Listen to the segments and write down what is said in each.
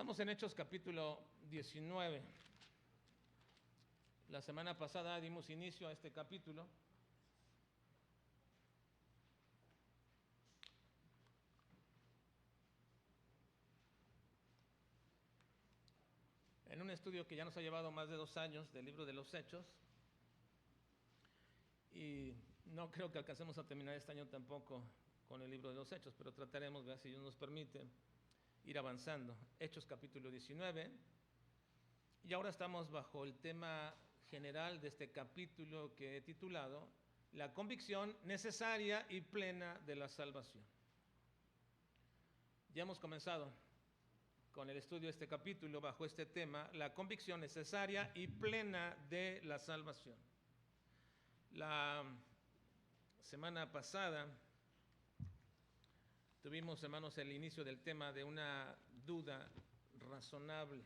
Estamos en Hechos capítulo 19. La semana pasada dimos inicio a este capítulo. En un estudio que ya nos ha llevado más de 2 años del libro de los Hechos. Y no creo que alcancemos a terminar este año tampoco con el libro de los Hechos, pero trataremos, si Dios nos permite, ir avanzando. Hechos capítulo 19. Y ahora estamos bajo el tema general de este capítulo que he titulado La convicción necesaria y plena de la salvación. Ya hemos comenzado con el estudio de este capítulo bajo este tema, la convicción necesaria y plena de la salvación. La semana pasada tuvimos, hermanos, el inicio del tema de una duda razonable.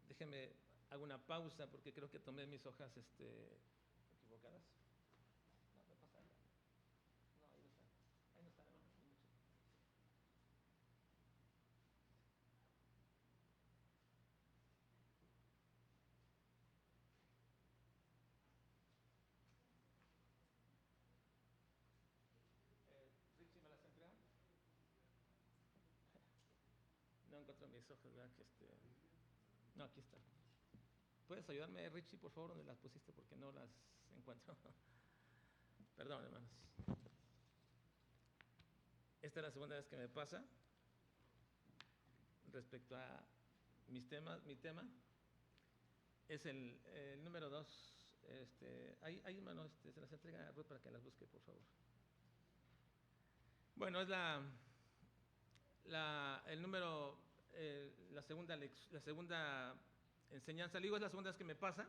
Déjenme, hago una pausa porque creo que tomé mis hojas equivocadas. No, no pasa nada. No, ahí no está. Ahí no está, hermano. Richie, ¿me las entrega? No encuentro mis hojas, ¿verdad? No, aquí está. ¿Puedes ayudarme, Richie, por favor, donde las pusiste? Porque no las encuentro. Perdón, hermanos. Esta es la segunda vez que me pasa respecto a mi tema es el número 2. Ahí, hermano, se las entrega a Ruth para que las busque, por favor. Bueno, es el número, la segunda enseñanza. Digo, es la segunda vez que me pasa.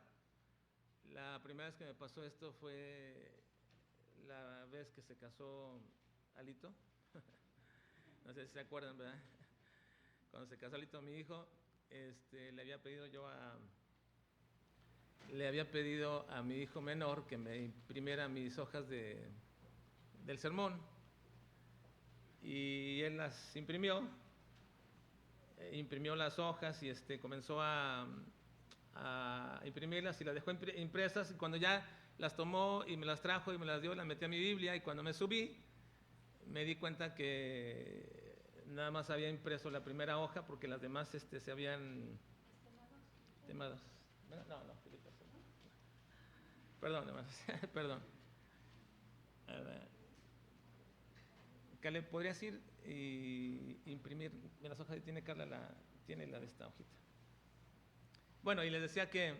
La primera vez que me pasó esto fue la vez que se casó Alito. No sé si se acuerdan, ¿verdad? Cuando se casó Alito, mi hijo, le había pedido a mi hijo menor que me imprimiera mis hojas del sermón. Y él las imprimió las hojas y comenzó a imprimirlas y las dejó impresas, y cuando ya las tomó y me las trajo y me las dio, las metí a mi Biblia, y cuando me subí me di cuenta que nada más había impreso la primera hoja porque las demás se habían temados. No, Felipe. Perdón, hermanos, perdón. Caleb, ¿podrías ir y imprimir las hojas? Tiene Carla tiene la de esta hojita. Bueno, y les decía que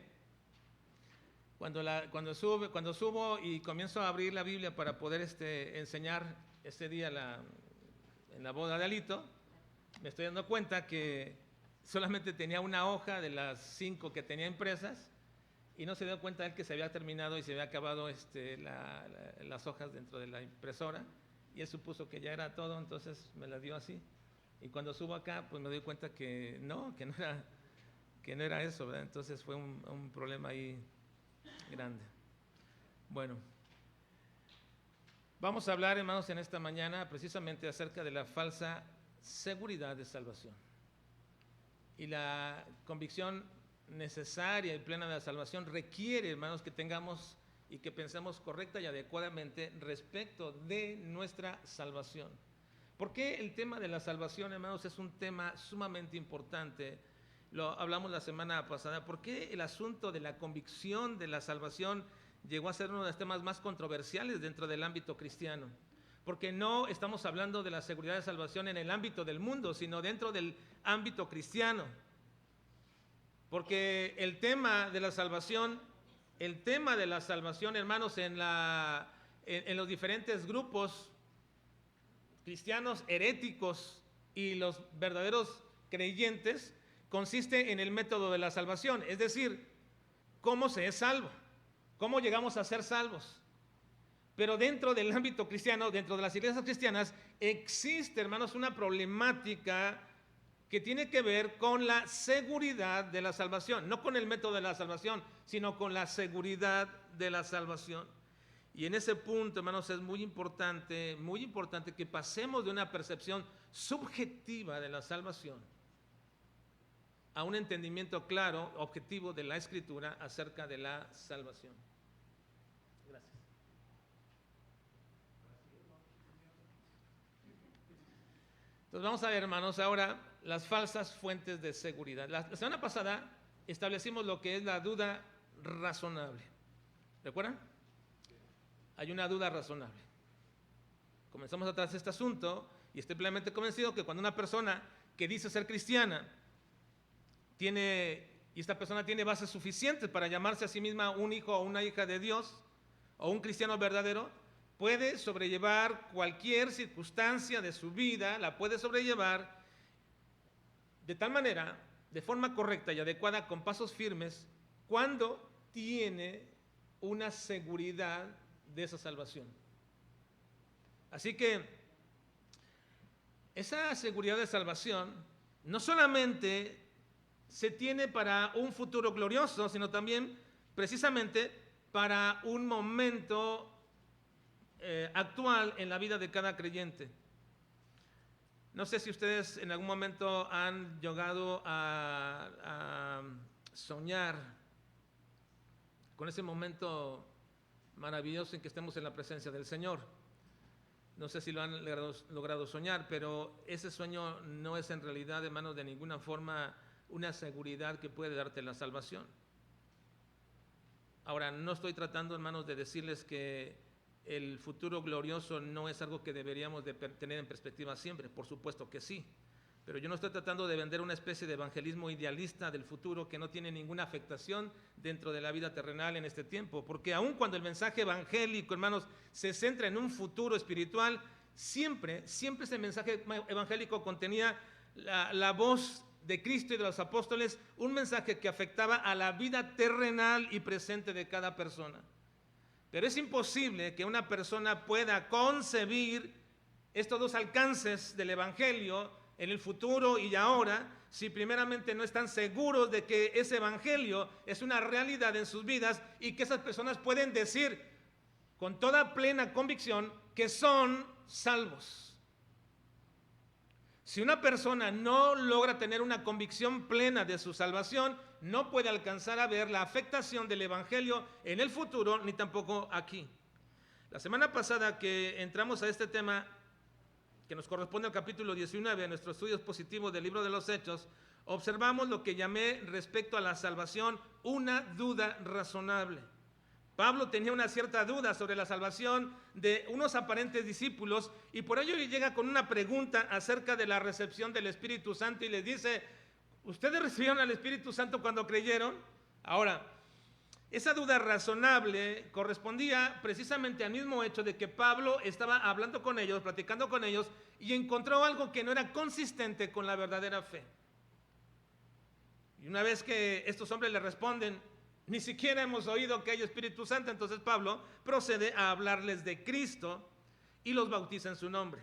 cuando subo y comienzo a abrir la Biblia para poder enseñar ese día en la boda de Alito, me estoy dando cuenta que solamente tenía una hoja de las 5 que tenía impresas, y no se dio cuenta él que se había terminado y se había acabado las hojas dentro de la impresora, y él supuso que ya era todo, entonces me la dio así. Y cuando subo acá, pues me doy cuenta que no era eso, ¿verdad? Entonces fue un problema ahí grande. Bueno, vamos a hablar, hermanos, en esta mañana precisamente acerca de la falsa seguridad de salvación y la convicción necesaria y plena de la salvación requiere, hermanos, que tengamos y que pensemos correcta y adecuadamente respecto de nuestra salvación. ¿Por qué el tema de la salvación, hermanos, es un tema sumamente importante? Lo hablamos la semana pasada. ¿Por qué el asunto de la convicción de la salvación llegó a ser uno de los temas más controversiales dentro del ámbito cristiano? Porque no estamos hablando de la seguridad de salvación en el ámbito del mundo, sino dentro del ámbito cristiano. Porque el tema de la salvación, hermanos, en los diferentes grupos cristianos heréticos y los verdaderos creyentes, consiste en el método de la salvación, es decir, cómo se es salvo, cómo llegamos a ser salvos. Pero dentro del ámbito cristiano, dentro de las iglesias cristianas, existe, hermanos, una problemática que tiene que ver con la seguridad de la salvación, no con el método de la salvación, sino con la seguridad de la salvación. Y en ese punto, hermanos, es muy importante que pasemos de una percepción subjetiva de la salvación a un entendimiento claro, objetivo de la Escritura acerca de la salvación. Gracias. Entonces vamos a ver, hermanos, ahora las falsas fuentes de seguridad. La semana pasada establecimos lo que es la duda razonable. ¿Recuerdan? Hay una duda razonable. Comenzamos a tratar este asunto y estoy plenamente convencido que cuando una persona que dice ser cristiana y esta persona tiene bases suficientes para llamarse a sí misma un hijo o una hija de Dios o un cristiano verdadero, puede sobrellevar cualquier circunstancia de su vida, la puede sobrellevar de tal manera, de forma correcta y adecuada, con pasos firmes, cuando tiene una seguridad de esa salvación. Así que esa seguridad de salvación no solamente se tiene para un futuro glorioso, sino también precisamente para un momento actual en la vida de cada creyente. No sé si ustedes en algún momento han llegado a soñar con ese momento maravilloso en que estemos en la presencia del Señor. No sé si lo han logrado soñar, pero ese sueño no es en realidad, hermanos, de ninguna forma una seguridad que puede darte la salvación. Ahora, no estoy tratando, hermanos, de decirles que el futuro glorioso no es algo que deberíamos de tener en perspectiva siempre. Por supuesto que sí. Pero yo no estoy tratando de vender una especie de evangelismo idealista del futuro que no tiene ninguna afectación dentro de la vida terrenal en este tiempo. Porque aun cuando el mensaje evangélico, hermanos, se centra en un futuro espiritual, siempre ese mensaje evangélico contenía la voz de Cristo y de los apóstoles, un mensaje que afectaba a la vida terrenal y presente de cada persona. Pero es imposible que una persona pueda concebir estos dos alcances del evangelio en el futuro y ahora, si primeramente no están seguros de que ese evangelio es una realidad en sus vidas y que esas personas pueden decir con toda plena convicción que son salvos. Si una persona no logra tener una convicción plena de su salvación, no puede alcanzar a ver la afectación del evangelio en el futuro, ni tampoco aquí. La semana pasada que entramos a este tema, que nos corresponde al capítulo 19 de nuestros estudios positivos del libro de los Hechos, observamos lo que llamé respecto a la salvación una duda razonable. Pablo tenía una cierta duda sobre la salvación de unos aparentes discípulos y por ello llega con una pregunta acerca de la recepción del Espíritu Santo y les dice: ¿ustedes recibieron al Espíritu Santo cuando creyeron? Ahora, esa duda razonable correspondía precisamente al mismo hecho de que Pablo estaba hablando con ellos, platicando con ellos, y encontró algo que no era consistente con la verdadera fe. Y una vez que estos hombres le responden: ni siquiera hemos oído que hay Espíritu Santo, entonces Pablo procede a hablarles de Cristo y los bautiza en su nombre.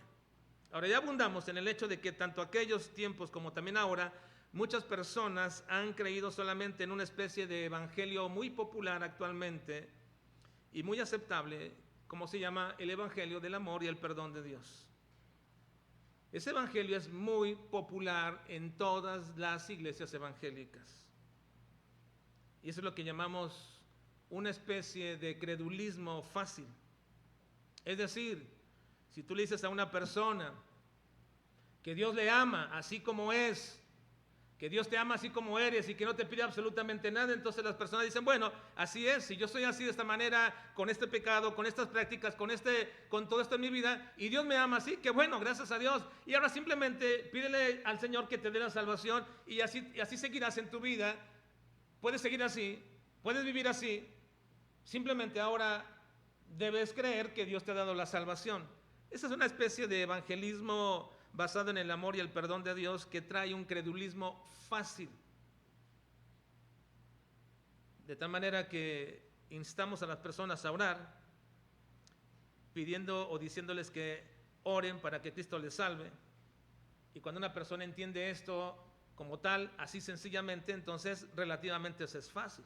Ahora ya abundamos en el hecho de que tanto aquellos tiempos como también ahora, muchas personas han creído solamente en una especie de evangelio muy popular actualmente y muy aceptable, como se llama el evangelio del amor y el perdón de Dios. Ese evangelio es muy popular en todas las iglesias evangélicas. Y eso es lo que llamamos una especie de credulismo fácil. Es decir, si tú le dices a una persona que Dios le ama así como es, que Dios te ama así como eres y que no te pide absolutamente nada, entonces las personas dicen: bueno, así es, si yo soy así de esta manera, con este pecado, con estas prácticas, con todo esto en mi vida, y Dios me ama así, que bueno, gracias a Dios, y ahora simplemente pídele al Señor que te dé la salvación y así seguirás en tu vida. Puedes seguir así, puedes vivir así, simplemente ahora debes creer que Dios te ha dado la salvación. Esa es una especie de evangelismo basado en el amor y el perdón de Dios que trae un credulismo fácil. De tal manera que instamos a las personas a orar, pidiendo o diciéndoles que oren para que Cristo les salve. Y cuando una persona entiende esto como tal, así sencillamente, entonces relativamente eso es fácil.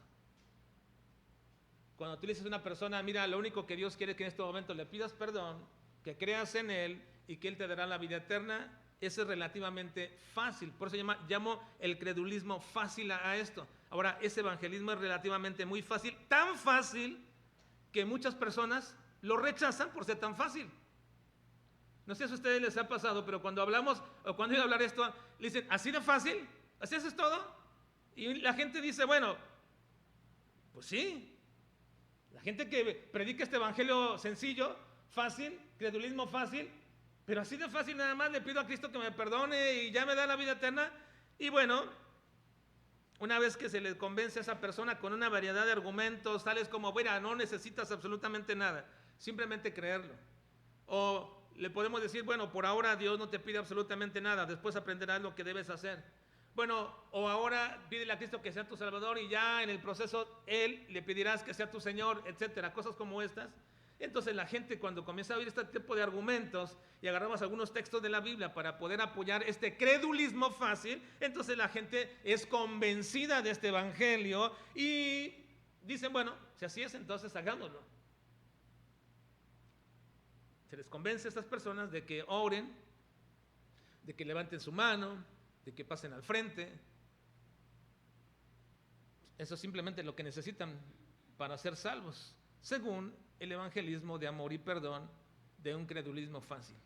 Cuando tú le dices a una persona: mira, lo único que Dios quiere es que en este momento le pidas perdón, que creas en Él y que Él te dará la vida eterna, ese es relativamente fácil. Por eso llamo el credulismo fácil a esto. Ahora, ese evangelismo es relativamente muy fácil, tan fácil que muchas personas lo rechazan por ser tan fácil. No sé si a ustedes les ha pasado, pero cuando hablamos, o cuando iba a hablar esto, le dicen, ¿así de fácil? ¿Así es todo? Y la gente dice, bueno, pues sí. La gente que predica este evangelio sencillo, fácil, credulismo fácil, pero así de fácil nada más le pido a Cristo que me perdone y ya me da la vida eterna. Y bueno, una vez que se le convence a esa persona con una variedad de argumentos, tales como, mira, no necesitas absolutamente nada, simplemente creerlo. O le podemos decir, bueno, por ahora Dios no te pide absolutamente nada, después aprenderás lo que debes hacer. Bueno, o ahora pídele a Cristo que sea tu Salvador y ya en el proceso Él le pedirás que sea tu Señor, etcétera, cosas como estas. Entonces la gente cuando comienza a oír este tipo de argumentos y agarramos algunos textos de la Biblia para poder apoyar este credulismo fácil, entonces la gente es convencida de este evangelio y dicen, bueno, si así es, entonces hagámoslo. Se les convence a estas personas de que oren, de que levanten su mano, de que pasen al frente. Eso es simplemente lo que necesitan para ser salvos, según el evangelismo de amor y perdón de un credulismo fácil.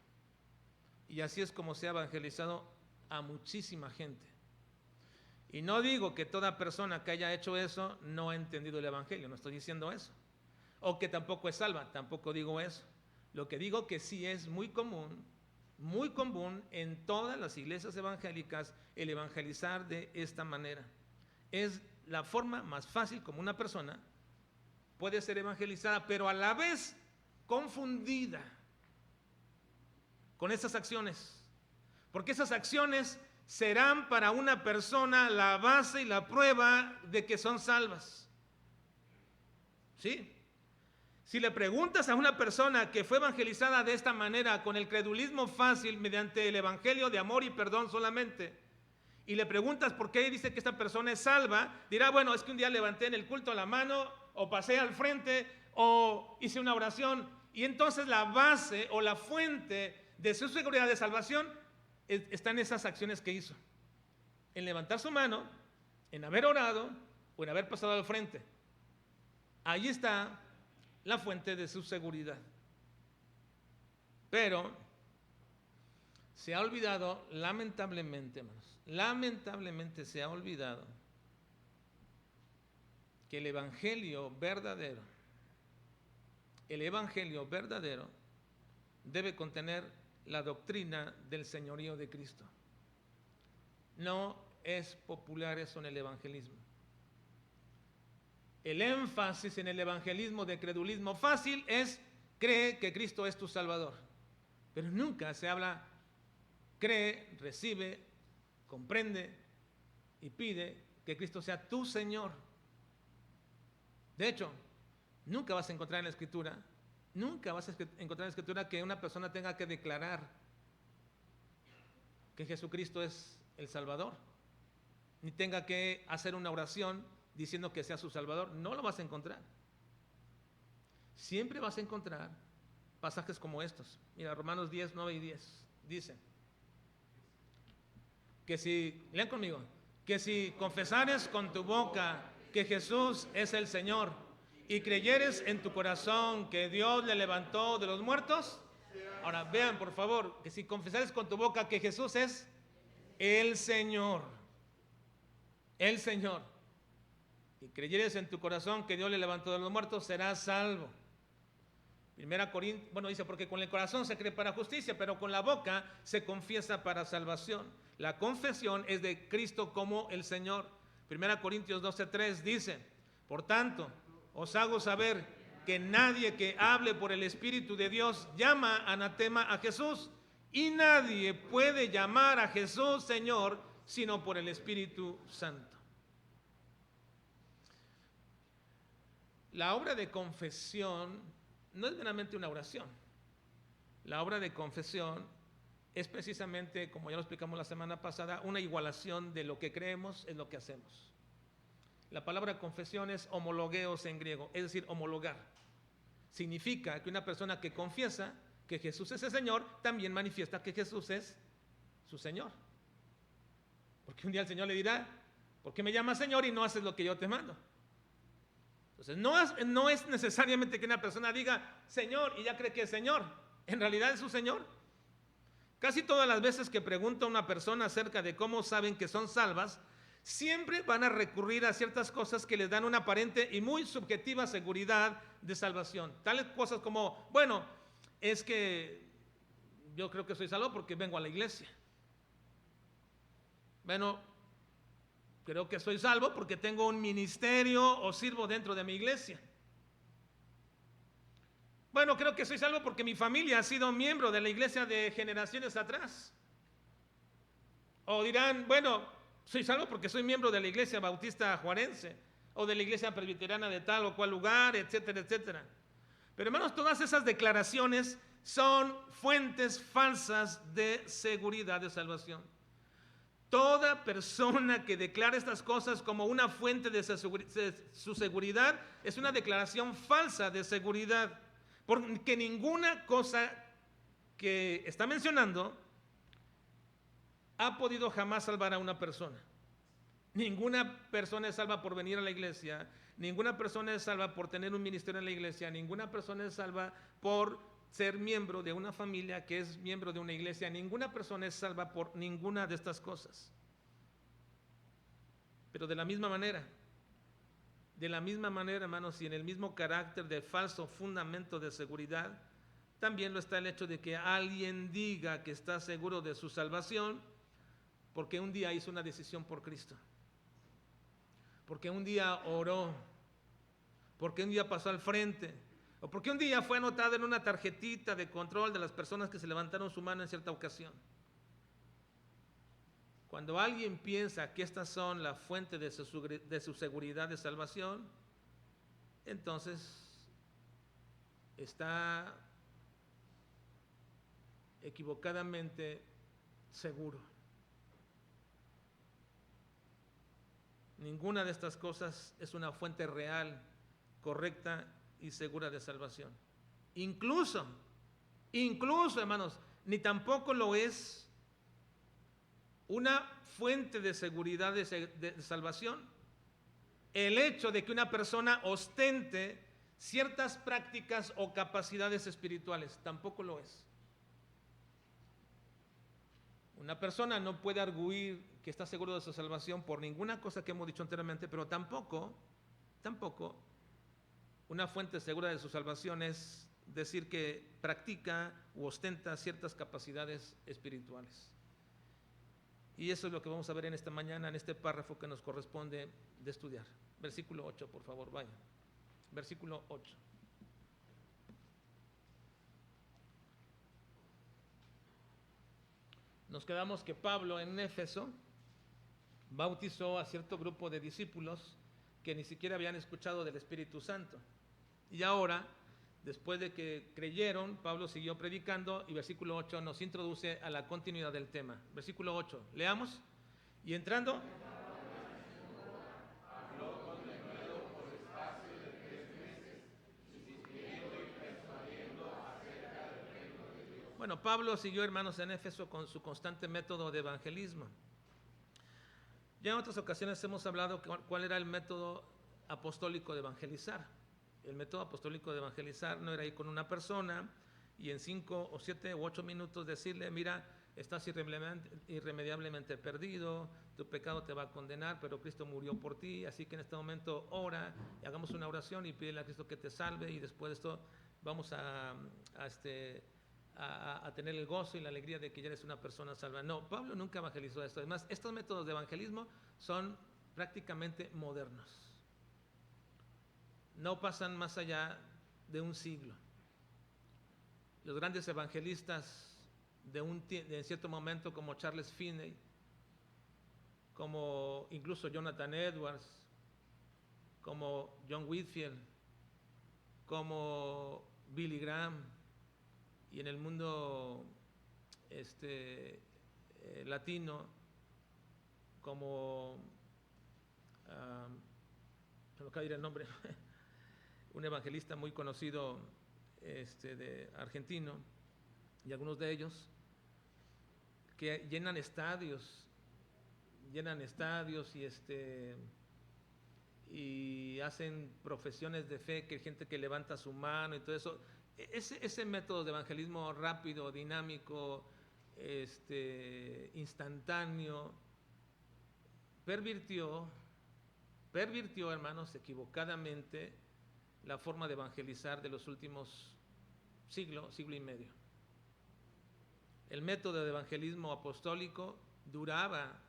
Y así es como se ha evangelizado a muchísima gente. Y no digo que toda persona que haya hecho eso no ha entendido el evangelio, no estoy diciendo eso. O que tampoco es salva, tampoco digo eso. Lo que digo que sí es muy común en todas las iglesias evangélicas el evangelizar de esta manera. Es la forma más fácil como una persona puede ser evangelizada, pero a la vez confundida con esas acciones. Porque esas acciones serán para una persona la base y la prueba de que son salvas. ¿Sí? Si le preguntas a una persona que fue evangelizada de esta manera, con el credulismo fácil, mediante el evangelio de amor y perdón solamente, y le preguntas por qué dice que esta persona es salva, dirá, bueno, es que un día levanté en el culto la mano, o pasé al frente, o hice una oración, y entonces la base o la fuente de su seguridad de salvación está en esas acciones que hizo, en levantar su mano, en haber orado, o en haber pasado al frente. Ahí está la fuente de su seguridad. Pero se ha olvidado, lamentablemente, hermanos, lamentablemente se ha olvidado que el evangelio verdadero debe contener la doctrina del señorío de Cristo. No es popular eso en el evangelismo. El énfasis en el evangelismo de credulismo fácil es cree que Cristo es tu Salvador. Pero nunca se habla cree, recibe, comprende y pide que Cristo sea tu Señor. De hecho, nunca vas a encontrar en la Escritura que una persona tenga que declarar que Jesucristo es el Salvador, ni tenga que hacer una oración diciendo que sea su Salvador. No lo vas a encontrar. Siempre vas a encontrar pasajes como estos. Mira, Romanos 10, 9 y 10 dice que lean conmigo, que si confesares con tu boca que Jesús es el Señor y creyeres en tu corazón que Dios le levantó de los muertos. Ahora vean por favor, que si confesares con tu boca que Jesús es el Señor, y creyeres en tu corazón que Dios le levantó de los muertos, serás salvo. Primera Corintios, dice, porque con el corazón se cree para justicia, pero con la boca se confiesa para salvación. La confesión es de Cristo como el Señor. Primera Corintios 12:3 dice, por tanto, os hago saber que nadie que hable por el Espíritu de Dios llama anatema a Jesús, y nadie puede llamar a Jesús Señor sino por el Espíritu Santo. La obra de confesión no es meramente una oración. La obra de confesión es precisamente, como ya lo explicamos la semana pasada, una igualación de lo que creemos es lo que hacemos. La palabra confesión es homologeos en griego, es decir, homologar. Significa que una persona que confiesa que Jesús es el Señor, también manifiesta que Jesús es su Señor. Porque un día el Señor le dirá, ¿por qué me llamas Señor y no haces lo que yo te mando? Entonces, no es necesariamente que una persona diga Señor y ya cree que es Señor. En realidad es su Señor. Casi todas las veces que pregunto a una persona acerca de cómo saben que son salvas, siempre van a recurrir a ciertas cosas que les dan una aparente y muy subjetiva seguridad de salvación. Tales cosas como, bueno, es que yo creo que soy salvo porque vengo a la iglesia. Bueno, creo que soy salvo porque tengo un ministerio o sirvo dentro de mi iglesia. Bueno, creo que soy salvo porque mi familia ha sido miembro de la iglesia de generaciones atrás. O dirán, bueno, soy salvo porque soy miembro de la iglesia bautista juarense o de la iglesia presbiteriana de tal o cual lugar, etcétera, etcétera. Pero hermanos, todas esas declaraciones son fuentes falsas de seguridad de salvación. Toda persona que declara estas cosas como una fuente de su seguridad es una declaración falsa de seguridad, porque ninguna cosa que está mencionando ha podido jamás salvar a una persona. Ninguna persona es salva por venir a la iglesia, ninguna persona es salva por tener un ministerio en la iglesia, ninguna persona es salva por ser miembro de una familia que es miembro de una iglesia, ninguna persona es salva por ninguna de estas cosas. Pero de la misma manera, hermanos, y en el mismo carácter de falso fundamento de seguridad, también lo está el hecho de que alguien diga que está seguro de su salvación porque un día hizo una decisión por Cristo, porque un día oró, porque un día pasó al frente, o porque un día fue anotado en una tarjetita de control de las personas que se levantaron su mano en cierta ocasión. Cuando alguien piensa que estas son la fuente de su seguridad de salvación, entonces está equivocadamente seguro. Ninguna de estas cosas es una fuente real, correcta y segura de salvación. Incluso, hermanos, ni tampoco lo es una fuente de seguridad de salvación el hecho de que una persona ostente ciertas prácticas o capacidades espirituales. Tampoco lo es. Una persona no puede arguir que está seguro de su salvación por ninguna cosa que hemos dicho anteriormente, pero tampoco una fuente segura de su salvación es decir que practica u ostenta ciertas capacidades espirituales. Y eso es lo que vamos a ver en esta mañana, en este párrafo que nos corresponde de estudiar. Versículo 8, por favor, vaya. Versículo 8. Nos quedamos que Pablo en Éfeso bautizó a cierto grupo de discípulos que ni siquiera habían escuchado del Espíritu Santo. Y ahora, después de que creyeron, Pablo siguió predicando y versículo 8 nos introduce a la continuidad del tema. Versículo 8, leamos. Y entrando... Bueno, Pablo siguió, hermanos, en Éfeso con su constante método de evangelismo. Ya en otras ocasiones hemos hablado cuál era el método apostólico de evangelizar. El método apostólico de evangelizar no era ir con una persona y en 5 o 7 u 8 minutos decirle, mira, estás irremediablemente perdido, tu pecado te va a condenar, pero Cristo murió por ti, así que en este momento ora, y hagamos una oración y pídele a Cristo que te salve, y después de esto vamos a tener el gozo y la alegría de que ya eres una persona salva. No, Pablo nunca evangelizó esto. Además, estos métodos de evangelismo son prácticamente modernos. No pasan más allá de un siglo. Los grandes evangelistas de cierto momento, como Charles Finney, como incluso Jonathan Edwards, como John Whitfield, como Billy Graham, y en el mundo latino, como se me acaba de ir el nombre, un evangelista muy conocido de argentino, y algunos de ellos que llenan estadios y hacen profesiones de fe, que hay gente que levanta su mano y todo eso. Ese método de evangelismo rápido, dinámico, instantáneo, pervirtió, hermanos, equivocadamente la forma de evangelizar de los últimos siglo y medio. El método de evangelismo apostólico duraba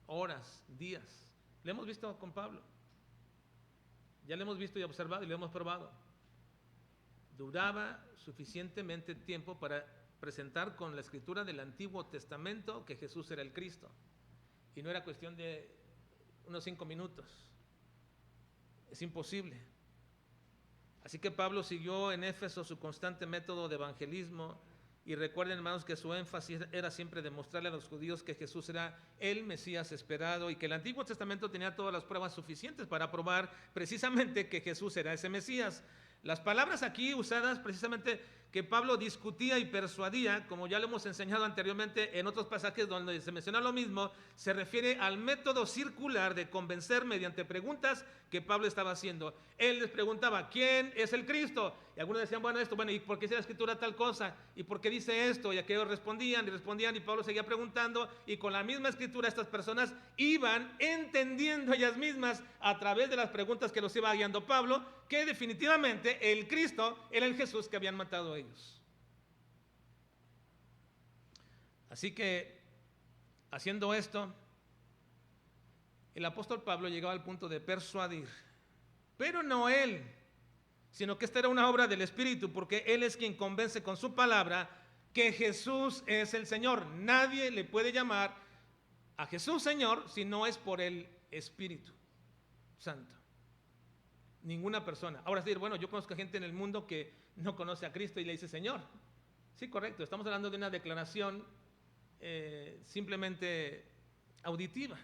horas, días. Lo hemos visto con Pablo. Ya lo hemos visto y observado y lo hemos probado. Duraba suficientemente tiempo para presentar con la escritura del Antiguo Testamento que Jesús era el Cristo. Y no era cuestión de unos 5 minutos. Es imposible. Así que Pablo siguió en Éfeso su constante método de evangelismo. Y recuerden, hermanos, que su énfasis era siempre demostrarle a los judíos que Jesús era el Mesías esperado y que el Antiguo Testamento tenía todas las pruebas suficientes para probar precisamente que Jesús era ese Mesías. Las palabras aquí usadas precisamente que Pablo discutía y persuadía, como ya lo hemos enseñado anteriormente en otros pasajes donde se menciona lo mismo, se refiere al método circular de convencer mediante preguntas que Pablo estaba haciendo. Él les preguntaba, ¿quién es el Cristo? Y algunos decían, bueno, ¿y por qué dice la escritura tal cosa? ¿Y por qué dice esto? Y aquellos respondían, y Pablo seguía preguntando, y con la misma escritura estas personas iban entendiendo ellas mismas a través de las preguntas que los iba guiando Pablo, que definitivamente el Cristo era el Jesús que habían matado ellos. Así que, haciendo esto, el apóstol Pablo llegaba al punto de persuadir, pero no él, sino que esta era una obra del Espíritu, porque Él es quien convence con su palabra que Jesús es el Señor. Nadie le puede llamar a Jesús Señor si no es por el Espíritu Santo. Ninguna persona. Ahora sí, bueno, yo conozco gente en el mundo que no conoce a Cristo y le dice Señor. Sí, correcto, estamos hablando de una declaración simplemente auditiva.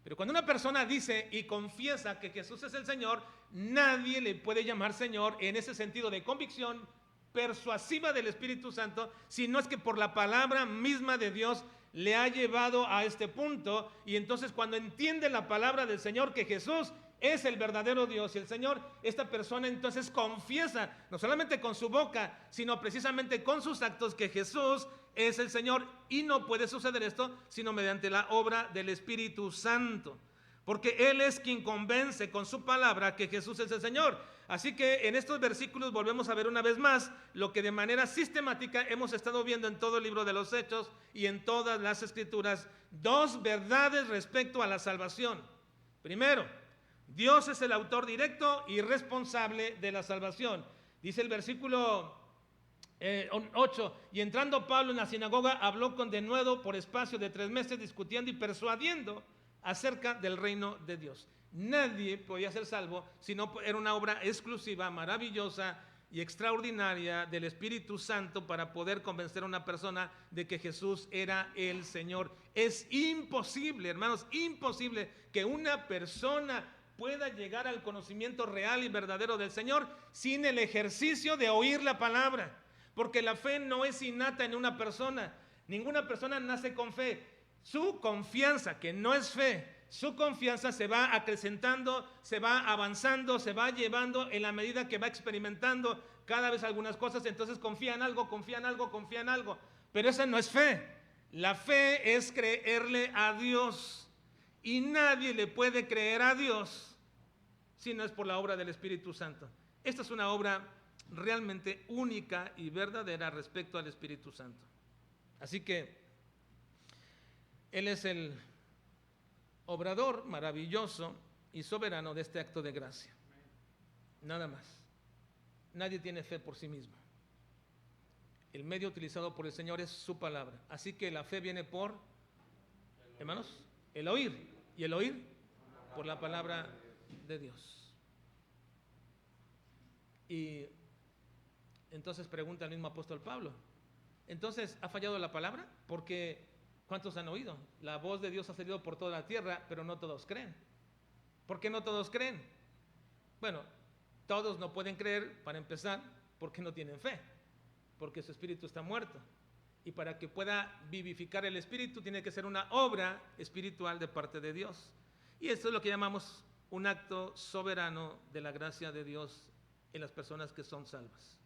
Pero cuando una persona dice y confiesa que Jesús es el Señor, nadie le puede llamar Señor en ese sentido de convicción persuasiva del Espíritu Santo, si no es que por la palabra misma de Dios le ha llevado a este punto. Y entonces cuando entiende la palabra del Señor que Jesús es el verdadero Dios y el Señor, esta persona entonces confiesa, no solamente con su boca, sino precisamente con sus actos, que Jesús es el Señor. Y no puede suceder esto sino mediante la obra del Espíritu Santo, porque Él es quien convence con su palabra que Jesús es el Señor. Así que en estos versículos volvemos a ver una vez más lo que de manera sistemática hemos estado viendo en todo el libro de los Hechos y en todas las Escrituras: dos verdades respecto a la salvación. Primero, Dios es el autor directo y responsable de la salvación. Dice el versículo 8, y entrando Pablo en la sinagoga, habló con denuedo por espacio de 3 meses, discutiendo y persuadiendo acerca del reino de Dios. Nadie podía ser salvo si no era una obra exclusiva, maravillosa y extraordinaria del Espíritu Santo para poder convencer a una persona de que Jesús era el Señor. Es imposible, hermanos, imposible que una persona pueda llegar al conocimiento real y verdadero del Señor sin el ejercicio de oír la palabra, porque la fe no es innata en una persona. Ninguna persona nace con fe. Su confianza, que no es fe, su confianza se va acrecentando, se va avanzando, se va llevando en la medida que va experimentando cada vez algunas cosas. Entonces confía en algo, confía en algo, confía en algo, pero esa no es fe. La fe es creerle a Dios, y nadie le puede creer a Dios si no es por la obra del Espíritu Santo. Esta es una obra realmente única y verdadera respecto al Espíritu Santo. Así que Él es el obrador maravilloso y soberano de este acto de gracia. Nada más. Nadie tiene fe por sí mismo. El medio utilizado por el Señor es su palabra. Así que la fe viene por, hermanos, el oír. Y el oír por la palabra de Dios. Y entonces pregunta el mismo apóstol Pablo: entonces, ¿ha fallado la palabra? Porque ¿cuántos han oído? La voz de Dios ha salido por toda la tierra, pero no todos creen. ¿Por qué no todos creen? Bueno, todos no pueden creer, para empezar, porque no tienen fe, porque su espíritu está muerto. Y para que pueda vivificar el Espíritu, tiene que ser una obra espiritual de parte de Dios. Y esto es lo que llamamos un acto soberano de la gracia de Dios en las personas que son salvas.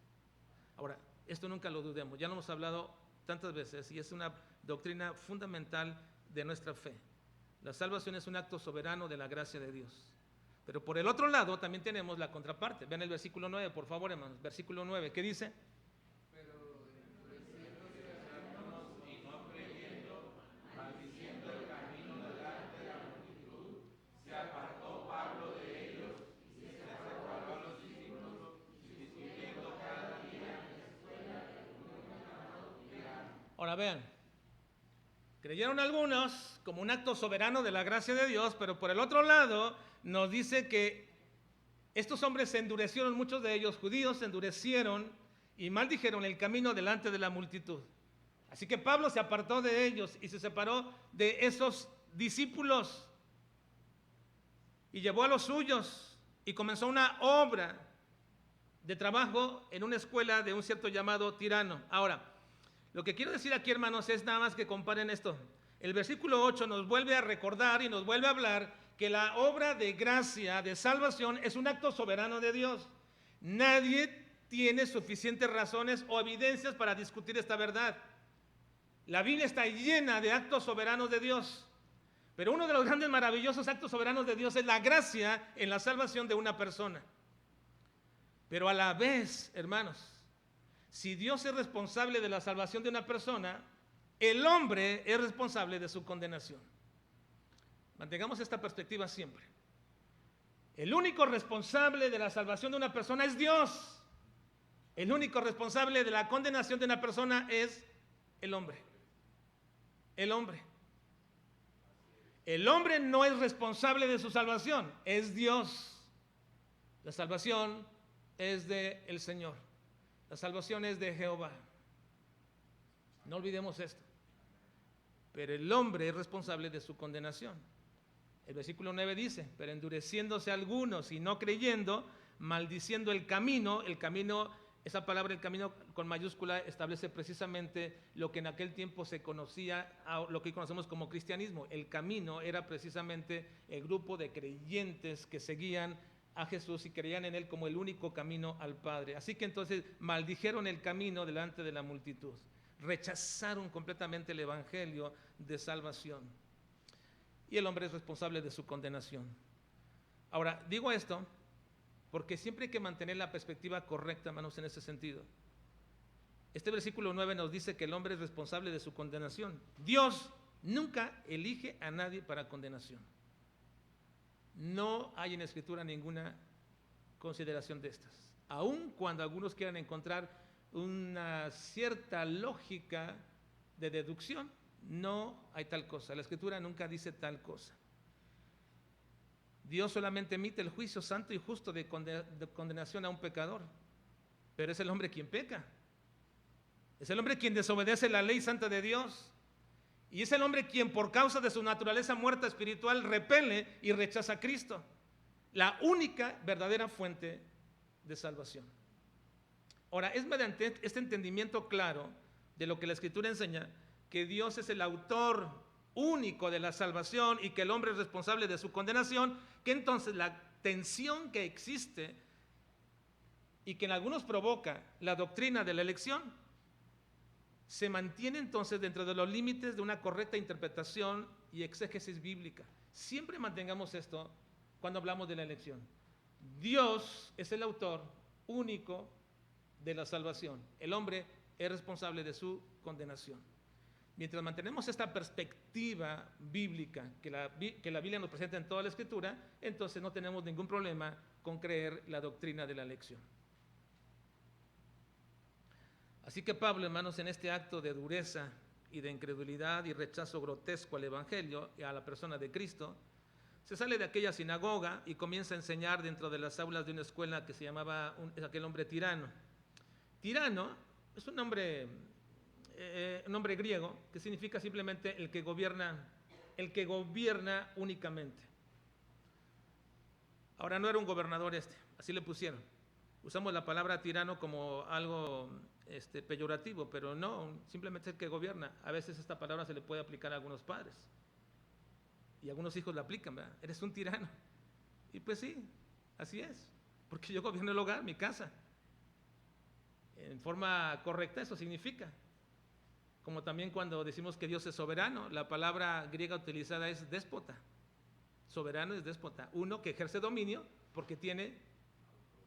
Ahora, esto nunca lo dudemos, ya lo hemos hablado tantas veces y es una doctrina fundamental de nuestra fe. La salvación es un acto soberano de la gracia de Dios. Pero por el otro lado también tenemos la contraparte. Vean el versículo 9, por favor, hermanos. Versículo 9, ¿qué dice? Ahora vean, creyeron algunos como un acto soberano de la gracia de Dios, pero por el otro lado nos dice que estos hombres se endurecieron, muchos de ellos judíos se endurecieron y maldijeron el camino delante de la multitud. Así que Pablo se apartó de ellos y se separó de esos discípulos y llevó a los suyos y comenzó una obra de trabajo en una escuela de un cierto llamado Tirano. Ahora, lo que quiero decir aquí, hermanos, es nada más que comparen esto. El versículo 8 nos vuelve a recordar y nos vuelve a hablar que la obra de gracia, de salvación, es un acto soberano de Dios. Nadie tiene suficientes razones o evidencias para discutir esta verdad. La Biblia está llena de actos soberanos de Dios. Pero uno de los grandes maravillosos actos soberanos de Dios es la gracia en la salvación de una persona. Pero a la vez, hermanos, si Dios es responsable de la salvación de una persona, el hombre es responsable de su condenación. Mantengamos esta perspectiva siempre. El único responsable de la salvación de una persona es Dios. El único responsable de la condenación de una persona es el hombre. El hombre. El hombre no es responsable de su salvación, es Dios. La salvación es del Señor. La salvación es de Jehová. No olvidemos esto. Pero el hombre es responsable de su condenación. El versículo 9 dice, pero endureciéndose algunos y no creyendo, maldiciendo el camino, esa palabra el camino con mayúscula establece precisamente lo que en aquel tiempo se conocía, lo que hoy conocemos como cristianismo. El camino era precisamente el grupo de creyentes que seguían a Jesús y creían en Él como el único camino al Padre. Así que entonces maldijeron el camino delante de la multitud. Rechazaron completamente el evangelio de salvación. Y el hombre es responsable de su condenación. Ahora, digo esto porque siempre hay que mantener la perspectiva correcta, hermanos, en ese sentido. Este versículo 9 nos dice que el hombre es responsable de su condenación. Dios nunca elige a nadie para condenación. No hay en la Escritura ninguna consideración de estas. Aun cuando algunos quieran encontrar una cierta lógica de deducción, no hay tal cosa. La Escritura nunca dice tal cosa. Dios solamente emite el juicio santo y justo de condenación a un pecador, pero es el hombre quien peca. Es el hombre quien desobedece la ley santa de Dios. Y es el hombre quien por causa de su naturaleza muerta espiritual repele y rechaza a Cristo, la única verdadera fuente de salvación. Ahora, es mediante este entendimiento claro de lo que la Escritura enseña que Dios es el autor único de la salvación y que el hombre es responsable de su condenación, que entonces la tensión que existe y que en algunos provoca la doctrina de la elección se mantiene entonces dentro de los límites de una correcta interpretación y exégesis bíblica. Siempre mantengamos esto cuando hablamos de la elección. Dios es el autor único de la salvación. El hombre es responsable de su condenación. Mientras mantenemos esta perspectiva bíblica que la Biblia nos presenta en toda la Escritura, entonces no tenemos ningún problema con creer la doctrina de la elección. Así que Pablo, hermanos, en este acto de dureza y de incredulidad y rechazo grotesco al Evangelio y a la persona de Cristo, se sale de aquella sinagoga y comienza a enseñar dentro de las aulas de una escuela que se llamaba aquel hombre Tirano. Tirano es un nombre griego que significa simplemente el que gobierna únicamente. Ahora, no era un gobernador así le pusieron. usamos la palabra tirano como algo peyorativo, pero no, simplemente el que gobierna. A veces esta palabra se le puede aplicar a algunos padres y algunos hijos la aplican, ¿verdad? Eres un tirano. Y pues sí, así es, porque yo gobierno el hogar, mi casa. En forma correcta eso significa. Como también cuando decimos que Dios es soberano, la palabra griega utilizada es déspota. Soberano es déspota, uno que ejerce dominio porque tiene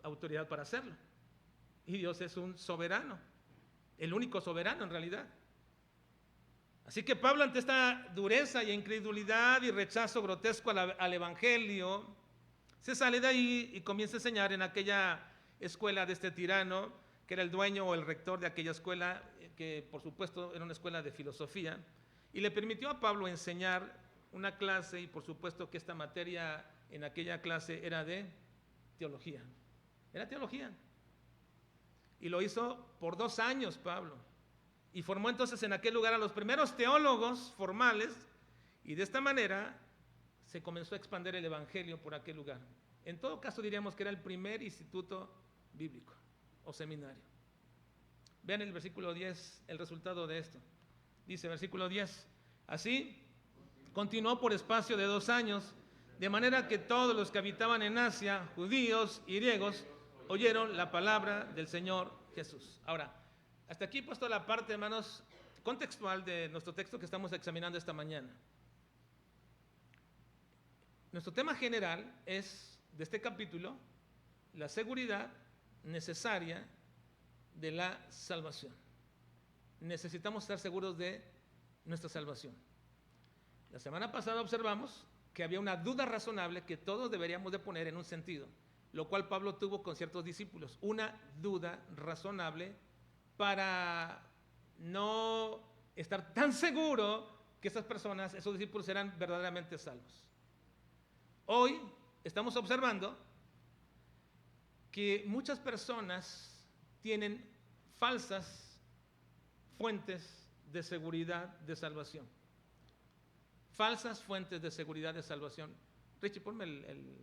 autoridad para hacerlo. Y Dios es un soberano, el único soberano en realidad. Así que Pablo, ante esta dureza y incredulidad y rechazo grotesco al Evangelio, se sale de ahí y comienza a enseñar en aquella escuela de este tirano, que era el dueño o el rector de aquella escuela, que por supuesto era una escuela de filosofía, y le permitió a Pablo enseñar una clase, y por supuesto que esta materia en aquella clase era de teología. Era teología. Y lo hizo por 2 años Pablo. Y formó entonces en aquel lugar a los primeros teólogos formales, y de esta manera se comenzó a expandir el evangelio por aquel lugar. En todo caso diríamos que era el primer instituto bíblico o seminario. Vean el versículo 10, el resultado de esto. Dice versículo 10, así continuó por espacio de 2 años, de manera que todos los que habitaban en Asia, judíos y griegos, oyeron la palabra del Señor Jesús. Ahora, hasta aquí he puesto la parte, hermanos, contextual de nuestro texto que estamos examinando esta mañana. Nuestro tema general es, de este capítulo, la seguridad necesaria de la salvación. Necesitamos estar seguros de nuestra salvación. La semana pasada observamos que había una duda razonable que todos deberíamos de poner en un sentido, lo cual Pablo tuvo con ciertos discípulos, una duda razonable para no estar tan seguro que esas personas, esos discípulos, serán verdaderamente salvos. Hoy estamos observando que muchas personas tienen falsas fuentes de seguridad de salvación. Falsas fuentes de seguridad de salvación. Richie, ponme el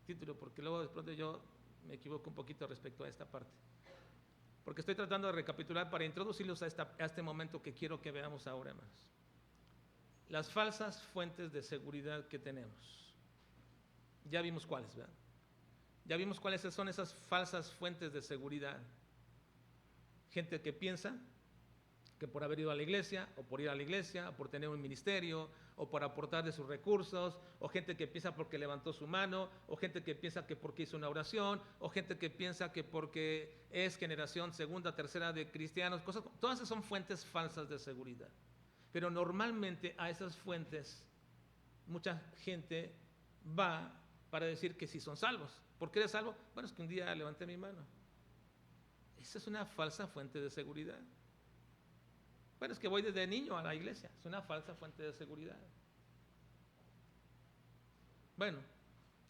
título, porque luego de pronto yo me equivoco un poquito respecto a esta parte. Porque estoy tratando de recapitular para introducirlos a este momento que quiero que veamos ahora, hermanos. Las falsas fuentes de seguridad que tenemos. Ya vimos cuáles, ¿verdad? Ya vimos cuáles son esas falsas fuentes de seguridad. Gente que piensa que por haber ido a la iglesia, o por ir a la iglesia, o por tener un ministerio, o por aportar de sus recursos, o gente que piensa porque levantó su mano, o gente que piensa que porque hizo una oración, o gente que piensa que porque es generación segunda, tercera de cristianos, todas esas son fuentes falsas de seguridad. Pero normalmente a esas fuentes mucha gente va para decir que sí son salvos. ¿Por qué eres salvo? Bueno, es que un día levanté mi mano. Esa es una falsa fuente de seguridad. Bueno, es que voy desde niño a la iglesia. Es una falsa fuente de seguridad. Bueno,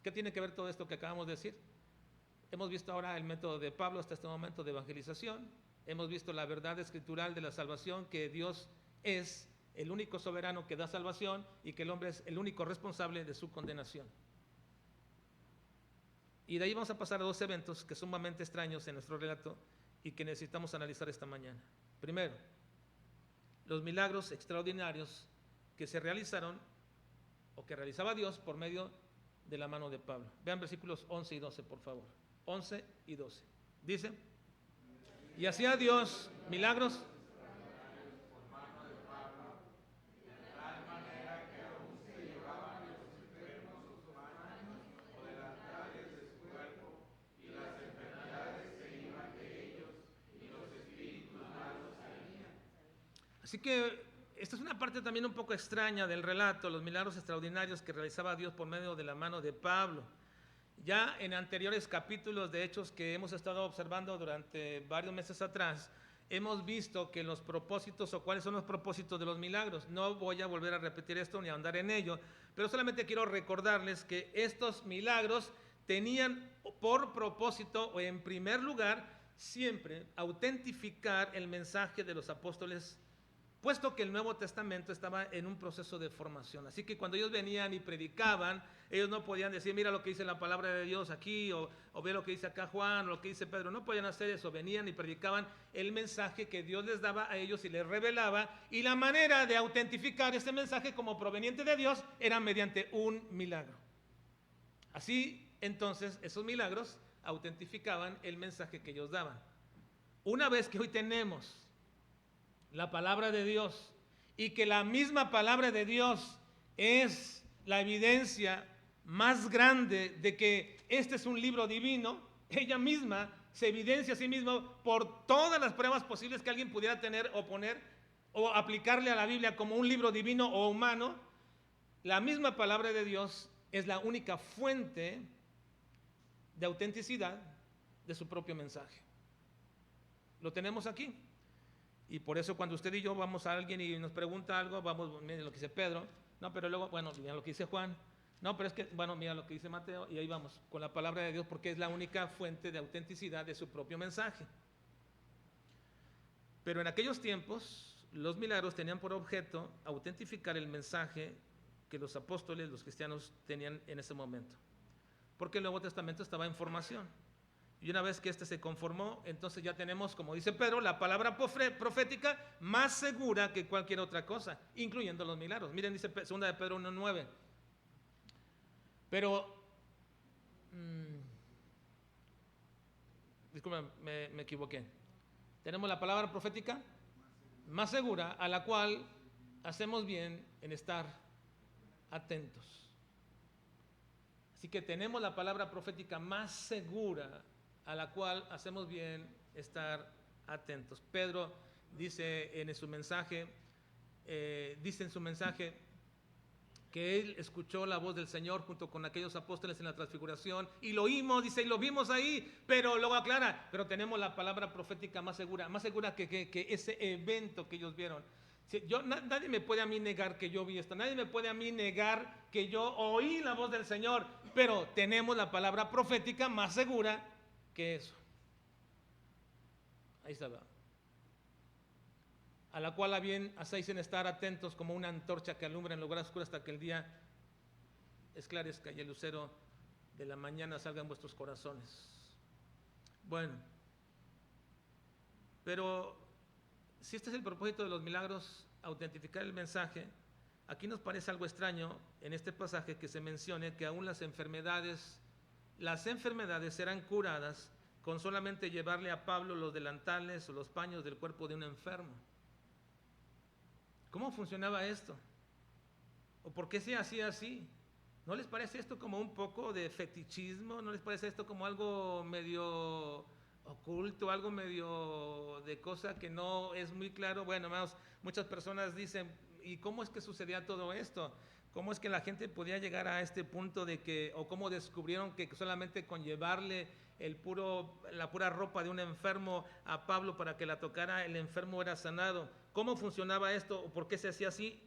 ¿qué tiene que ver todo esto que acabamos de decir? Hemos visto ahora el método de Pablo hasta este momento de evangelización. Hemos visto la verdad escritural de la salvación, que Dios es el único soberano que da salvación y que el hombre es el único responsable de su condenación. Y de ahí vamos a pasar a 2 eventos que son sumamente extraños en nuestro relato y que necesitamos analizar esta mañana. Primero, los milagros extraordinarios que se realizaron o que realizaba Dios por medio de la mano de Pablo. Vean versículos 11 y 12, por favor. 11 y 12. Dice, y hacía Dios milagros . Así que esta es una parte también un poco extraña del relato, los milagros extraordinarios que realizaba Dios por medio de la mano de Pablo. Ya en anteriores capítulos de Hechos que hemos estado observando durante varios meses atrás, hemos visto que los propósitos o cuáles son los propósitos de los milagros. No voy a volver a repetir esto ni a ahondar en ello, pero solamente quiero recordarles que estos milagros tenían por propósito, o en primer lugar, siempre autentificar el mensaje de los apóstoles puesto que el Nuevo Testamento estaba en un proceso de formación. Así que cuando ellos venían y predicaban, ellos no podían decir, mira lo que dice la palabra de Dios aquí, o ve lo que dice acá Juan, o lo que dice Pedro. No podían hacer eso. Venían y predicaban el mensaje que Dios les daba a ellos y les revelaba, y la manera de autentificar ese mensaje como proveniente de Dios era mediante un milagro. Así, entonces, esos milagros autentificaban el mensaje que ellos daban. Una vez que hoy tenemos la palabra de Dios y que la misma palabra de Dios es la evidencia más grande de que este es un libro divino, ella misma se evidencia a sí misma por todas las pruebas posibles que alguien pudiera tener o poner o aplicarle a la Biblia como un libro divino o humano. La misma palabra de Dios es la única fuente de autenticidad de su propio mensaje. Lo tenemos aquí. Y por eso cuando usted y yo vamos a alguien y nos pregunta algo, vamos, miren lo que dice Pedro, no, pero luego, bueno, mira lo que dice Juan, no, pero es que, bueno, mira lo que dice Mateo, y ahí vamos, con la palabra de Dios, porque es la única fuente de autenticidad de su propio mensaje. Pero en aquellos tiempos, los milagros tenían por objeto autentificar el mensaje que los apóstoles, los cristianos, tenían en ese momento. Porque el Nuevo Testamento estaba en formación. Y una vez que este se conformó, entonces ya tenemos, como dice Pedro, la palabra profética más segura que cualquier otra cosa, incluyendo los milagros. Miren, dice 2 de Pedro 1:9. Pero, disculpen, me equivoqué. Tenemos la palabra profética más segura, a la cual hacemos bien en estar atentos. Así que tenemos la palabra profética más segura, a la cual hacemos bien estar atentos. Pedro dice en su mensaje, que él escuchó la voz del Señor junto con aquellos apóstoles en la transfiguración, y lo oímos, dice, y lo vimos ahí, pero luego aclara, pero tenemos la palabra profética más segura que ese evento que ellos vieron. Nadie me puede a mí negar que yo vi esto, nadie me puede a mí negar que yo oí la voz del Señor, pero tenemos la palabra profética más segura que eso. Ahí está, a la cual bien hacéis en estar atentos como una antorcha que alumbra en lugar oscuro hasta que el día esclarezca y el lucero de la mañana salga en vuestros corazones. Bueno, pero si este es el propósito de los milagros, autentificar el mensaje, aquí nos parece algo extraño en este pasaje que se mencione que aún las enfermedades serán curadas con solamente llevarle a Pablo los delantales o los paños del cuerpo de un enfermo. ¿Cómo funcionaba esto? ¿O por qué se hacía así? ¿No les parece esto como un poco de fetichismo? ¿No les parece esto como algo medio oculto, algo medio de cosa que no es muy claro? Bueno, hermanos, muchas personas dicen, ¿y cómo es que sucedía todo esto? ¿Cómo es que la gente podía llegar a este punto de que, o cómo descubrieron que solamente con llevarle la pura ropa de un enfermo a Pablo para que la tocara, el enfermo era sanado? ¿Cómo funcionaba esto o por qué se hacía así?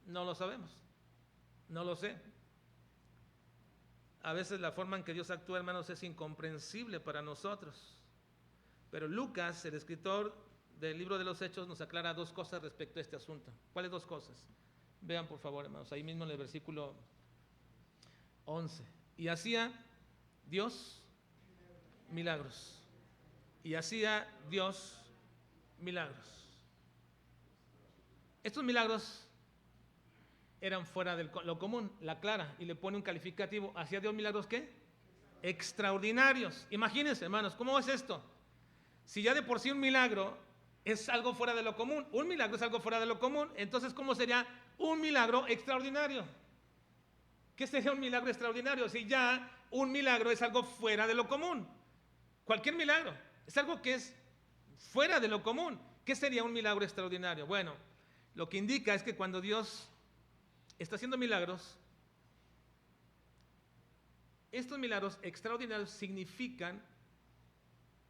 No lo sabemos, no lo sé. A veces la forma en que Dios actúa, hermanos, es incomprensible para nosotros. Pero Lucas, el escritor del libro de los Hechos, nos aclara dos cosas respecto a este asunto. ¿Cuáles dos cosas? Vean por favor, hermanos, ahí mismo en el versículo 11. Y hacía Dios milagros. Y hacía Dios milagros. Estos milagros eran fuera de lo común, la aclara y le pone un calificativo. ¿Hacía Dios milagros qué? Extraordinarios. Imagínense, hermanos, ¿cómo es esto? Si ya de por sí un milagro es algo fuera de lo común, un milagro es algo fuera de lo común, entonces ¿cómo sería un milagro extraordinario? ¿Qué sería un milagro extraordinario? Si ya un milagro es algo fuera de lo común. Cualquier milagro es algo que es fuera de lo común. ¿Qué sería un milagro extraordinario? Bueno, lo que indica es que cuando Dios está haciendo milagros, estos milagros extraordinarios significan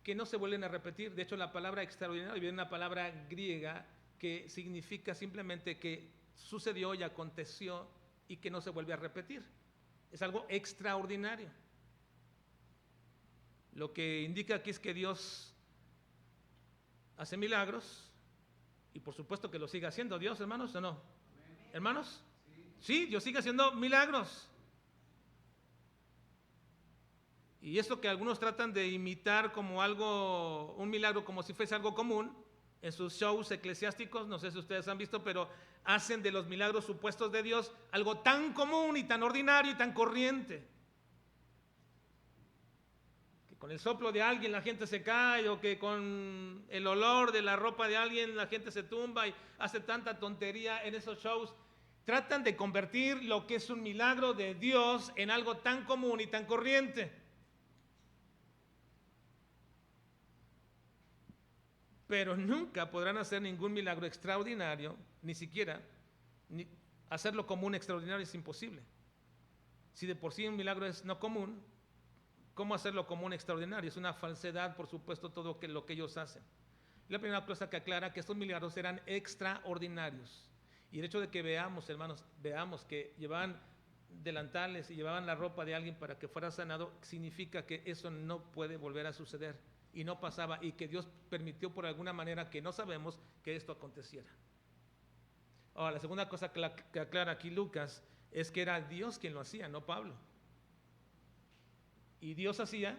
que no se vuelven a repetir. De hecho, la palabra extraordinario viene de una palabra griega que significa simplemente que sucedió y aconteció y que no se vuelve a repetir. Es algo extraordinario. Lo que indica aquí es que Dios hace milagros Y por supuesto que lo sigue haciendo Dios, hermanos, ¿o no? ¿Hermanos? Sí, Dios sigue haciendo milagros. Y esto que algunos tratan de imitar como algo, un milagro como si fuese algo común, en sus shows eclesiásticos, no sé si ustedes han visto, pero hacen de los milagros supuestos de Dios algo tan común y tan ordinario y tan corriente. Que con el soplo de alguien la gente se cae, o que con el olor de la ropa de alguien la gente se tumba y hace tanta tontería en esos shows. Tratan de convertir lo que es un milagro de Dios en algo tan común y tan corriente. Pero nunca podrán hacer ningún milagro extraordinario, ni siquiera hacerlo común extraordinario es imposible. Si de por sí un milagro es no común, ¿cómo hacerlo común extraordinario? Es una falsedad, por supuesto, todo lo que ellos hacen. La primera cosa que aclara que estos milagros eran extraordinarios. Y el hecho de que veamos, hermanos, veamos que llevaban delantales y llevaban la ropa de alguien para que fuera sanado, significa que eso no puede volver a suceder. Y no pasaba, y que Dios permitió por alguna manera, que no sabemos, que esto aconteciera. Ahora, la segunda cosa que aclara aquí Lucas es que era Dios quien lo hacía, no Pablo. Y Dios hacía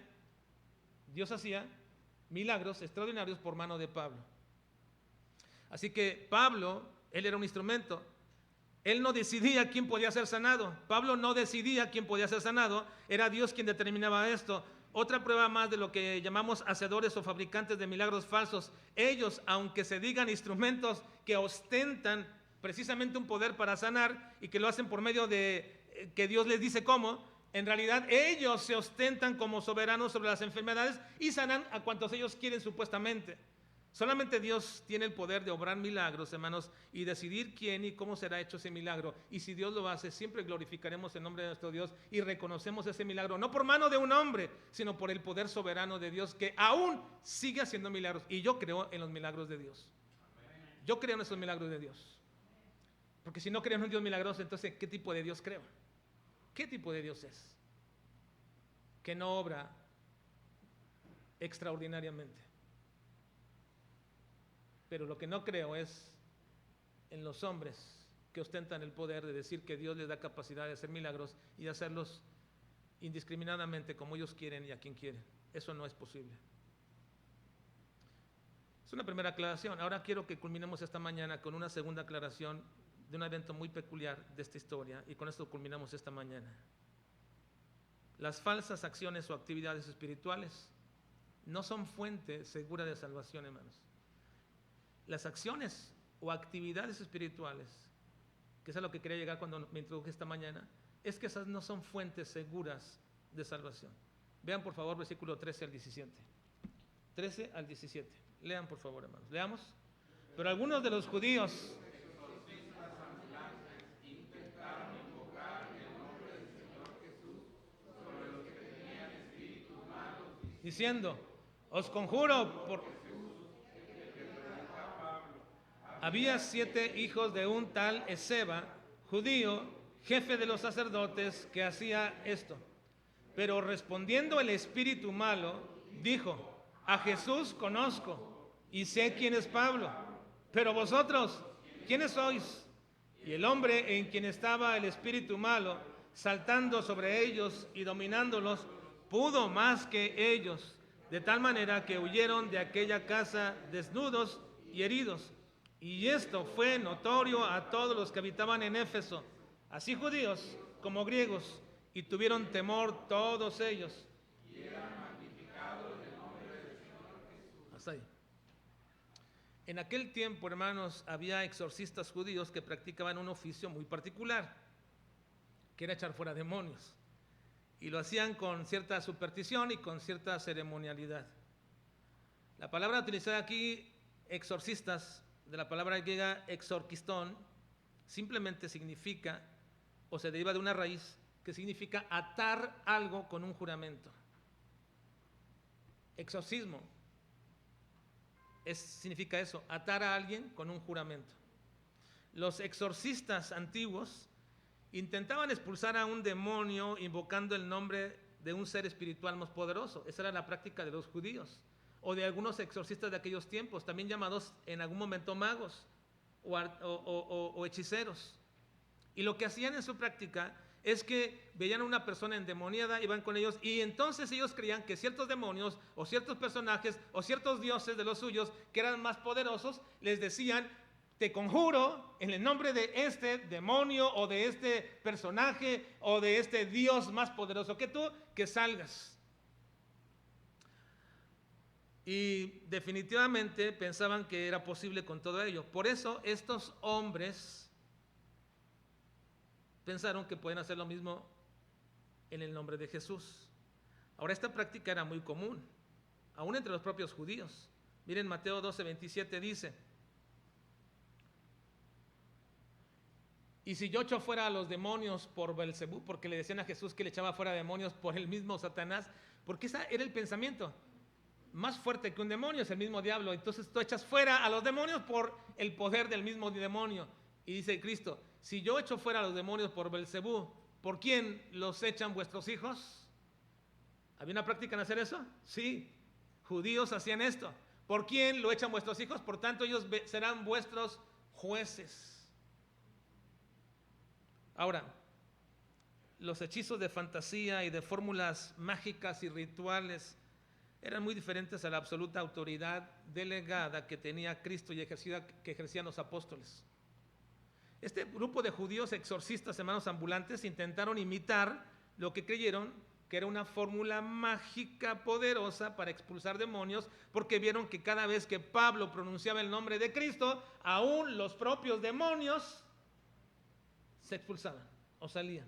milagros extraordinarios por mano de Pablo. Así que Pablo, él era un instrumento. Él no decidía quién podía ser sanado. Pablo no decidía quién podía ser sanado, era Dios quien determinaba esto. Otra prueba más de lo que llamamos hacedores o fabricantes de milagros falsos. Ellos, aunque se digan instrumentos que ostentan precisamente un poder para sanar y que lo hacen por medio de que Dios les dice cómo, en realidad ellos se ostentan como soberanos sobre las enfermedades y sanan a cuantos ellos quieren supuestamente. Solamente Dios tiene el poder de obrar milagros, hermanos, y decidir quién y cómo será hecho ese milagro. Y si Dios lo hace, siempre glorificaremos el nombre de nuestro Dios y reconocemos ese milagro, no por mano de un hombre, sino por el poder soberano de Dios, que aún sigue haciendo milagros. Y yo creo en los milagros de Dios. Yo creo en esos milagros de Dios. Porque si no creo en un Dios milagroso, entonces, ¿qué tipo de Dios creo? ¿Qué tipo de Dios es? Que no obra extraordinariamente. Pero lo que no creo es en los hombres que ostentan el poder de decir que Dios les da capacidad de hacer milagros y de hacerlos indiscriminadamente como ellos quieren y a quien quieren. Eso no es posible. Es una primera aclaración. Ahora quiero que culminemos esta mañana con una segunda aclaración de un evento muy peculiar de esta historia, y con esto culminamos esta mañana. Las falsas acciones o actividades espirituales no son fuente segura de salvación, hermanos. Las acciones o actividades espirituales, que es a lo que quería llegar cuando me introduje esta mañana, es que esas no son fuentes seguras de salvación. Vean por favor versículo 13 al 17. 13 al 17. Lean por favor, hermanos. Leamos. Pero algunos de los judíos diciendo: os conjuro por... Había 7 hijos de un tal Esceva, judío, jefe de los sacerdotes, que hacía esto. Pero respondiendo el espíritu malo, dijo: a Jesús conozco y sé quién es Pablo, pero vosotros, ¿quiénes sois? Y el hombre en quien estaba el espíritu malo, saltando sobre ellos y dominándolos, pudo más que ellos, de tal manera que huyeron de aquella casa desnudos y heridos. Y esto fue notorio a todos los que habitaban en Éfeso, así judíos como griegos, y tuvieron temor todos ellos. Y eran magnificados en el nombre del Señor Jesús. Hasta ahí. En aquel tiempo, hermanos, había exorcistas judíos que practicaban un oficio muy particular, que era echar fuera demonios. Y lo hacían con cierta superstición y con cierta ceremonialidad. La palabra utilizada aquí, exorcistas, de la palabra griega exorquistón, simplemente significa, o se deriva de una raíz que significa atar algo con un juramento. Exorcismo significa eso, atar a alguien con un juramento. Los exorcistas antiguos intentaban expulsar a un demonio invocando el nombre de un ser espiritual más poderoso. Esa era la práctica de los judíos. o de algunos exorcistas de aquellos tiempos, también llamados en algún momento magos o hechiceros. Y lo que hacían en su práctica es que veían a una persona endemoniada, iban con ellos, y entonces ellos creían que ciertos demonios o ciertos personajes o ciertos dioses de los suyos que eran más poderosos, les decían: te conjuro en el nombre de este demonio o de este personaje o de este Dios más poderoso que tú, que salgas. Y definitivamente pensaban que era posible con todo ello. Por eso estos hombres pensaron que pueden hacer lo mismo en el nombre de Jesús. Ahora, esta práctica era muy común, aún entre los propios judíos. Miren, Mateo 12:27 dice: y si yo echo fuera a los demonios por Belcebú, porque le decían a Jesús que le echaba fuera demonios por el mismo Satanás, porque ese era el pensamiento. Más fuerte que un demonio es el mismo diablo. Entonces tú echas fuera a los demonios por el poder del mismo demonio. Y dice Cristo: si yo echo fuera a los demonios por Belcebú, ¿por quién los echan vuestros hijos? ¿Había una práctica en hacer eso? Sí, judíos hacían esto. ¿Por quién lo echan vuestros hijos? Por tanto, ellos serán vuestros jueces. Ahora, los hechizos de fantasía y de fórmulas mágicas y rituales eran muy diferentes a la absoluta autoridad delegada que tenía Cristo y que ejercían los apóstoles. Este grupo de judíos exorcistas, hermanos ambulantes, intentaron imitar lo que creyeron que era una fórmula mágica poderosa para expulsar demonios, porque vieron que cada vez que Pablo pronunciaba el nombre de Cristo, aún los propios demonios se expulsaban o salían.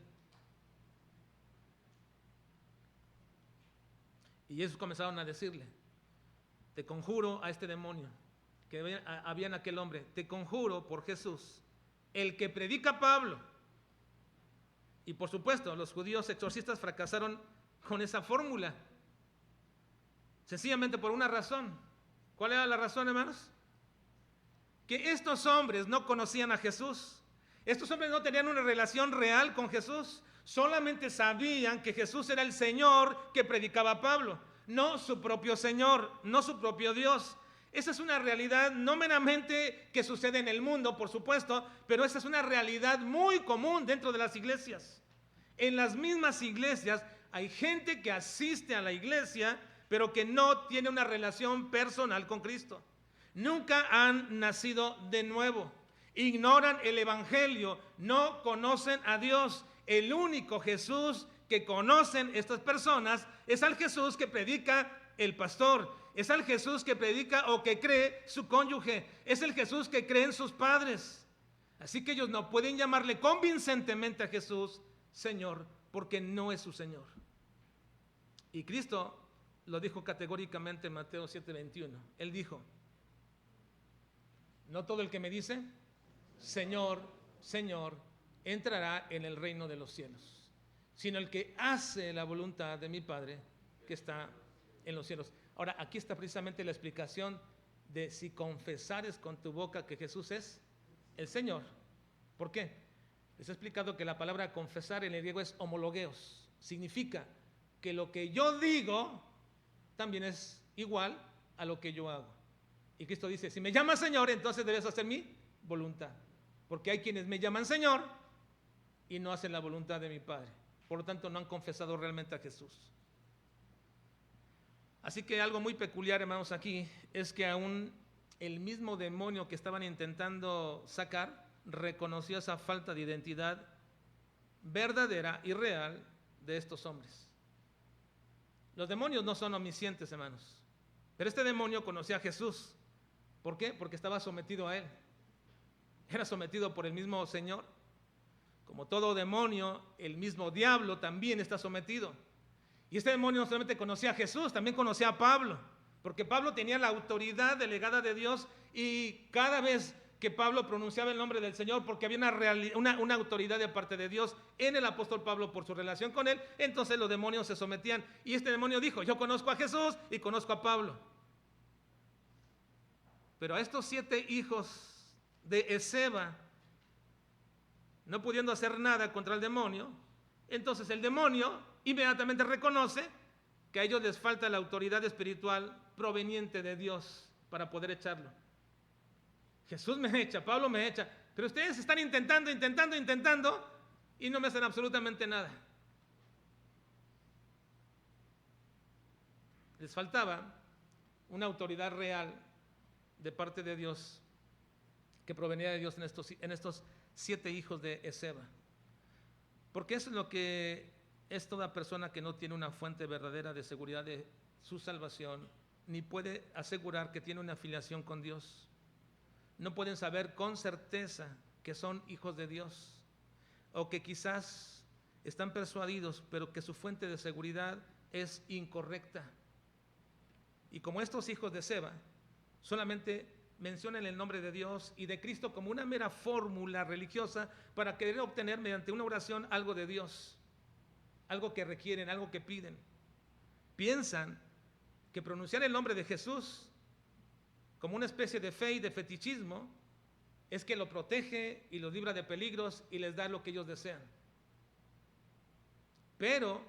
Y ellos comenzaron a decirle: te conjuro a este demonio que había en aquel hombre, te conjuro por Jesús, el que predica Pablo. Y por supuesto, los judíos exorcistas fracasaron con esa fórmula, sencillamente por una razón. ¿Cuál era la razón, hermanos? Que estos hombres no conocían a Jesús. Estos hombres no tenían una relación real con Jesús. Solamente sabían que Jesús era el Señor que predicaba Pablo, no su propio Señor, no su propio Dios. Esa es una realidad no meramente que sucede en el mundo, por supuesto, pero esa es una realidad muy común dentro de las iglesias. En las mismas iglesias hay gente que asiste a la iglesia, pero que no tiene una relación personal con Cristo. Nunca han nacido de nuevo, ignoran el evangelio, no conocen a Dios. El único Jesús que conocen estas personas es al Jesús que predica el pastor, es al Jesús que predica o que cree su cónyuge, es el Jesús que creen sus padres. Así que ellos no pueden llamarle convincentemente a Jesús Señor, porque no es su Señor. Y Cristo lo dijo categóricamente en Mateo 7:21. Él dijo: no todo el que me dice Señor, Señor, entrará en el reino de los cielos, sino el que hace la voluntad de mi Padre que está en los cielos. Ahora, aquí está precisamente la explicación de si confesares con tu boca que Jesús es el Señor. ¿Por qué? Les he explicado que la palabra confesar en el griego es homologeos. Significa que lo que yo digo también es igual a lo que yo hago. Y Cristo dice: si me llamas Señor, entonces debes hacer mi voluntad. Porque hay quienes me llaman Señor y no hacen la voluntad de mi Padre. Por lo tanto, no han confesado realmente a Jesús. Así que algo muy peculiar, hermanos, aquí es que aún el mismo demonio que estaban intentando sacar reconoció esa falta de identidad verdadera y real de estos hombres. Los demonios no son omniscientes, hermanos, pero este demonio conocía a Jesús. ¿Por qué? Porque estaba sometido a él. Era sometido por el mismo Señor. Como todo demonio, el mismo diablo también está sometido. Y este demonio no solamente conocía a Jesús, también conocía a Pablo, porque Pablo tenía la autoridad delegada de Dios, y cada vez que Pablo pronunciaba el nombre del Señor, porque había una autoridad de parte de Dios en el apóstol Pablo por su relación con él, entonces los demonios se sometían. Y este demonio dijo: yo conozco a Jesús y conozco a Pablo. Pero a estos 7 hijos de Esceva, no pudiendo hacer nada contra el demonio, entonces el demonio inmediatamente reconoce que a ellos les falta la autoridad espiritual proveniente de Dios para poder echarlo. Jesús me echa, Pablo me echa, pero ustedes están intentando y no me hacen absolutamente nada. Les faltaba una autoridad real de parte de Dios, que provenía de Dios en estos 7 hijos de Esceva. Porque eso es lo que es toda persona que no tiene una fuente verdadera de seguridad de su salvación, ni puede asegurar que tiene una afiliación con Dios. No pueden saber con certeza que son hijos de Dios, o que quizás están persuadidos, pero que su fuente de seguridad es incorrecta. Y como estos hijos de Esceva solamente mencionan el nombre de Dios y de Cristo como una mera fórmula religiosa para querer obtener mediante una oración algo de Dios, algo que requieren, algo que piden. Piensan que pronunciar el nombre de Jesús como una especie de fe y de fetichismo es que lo protege y los libra de peligros y les da lo que ellos desean. Pero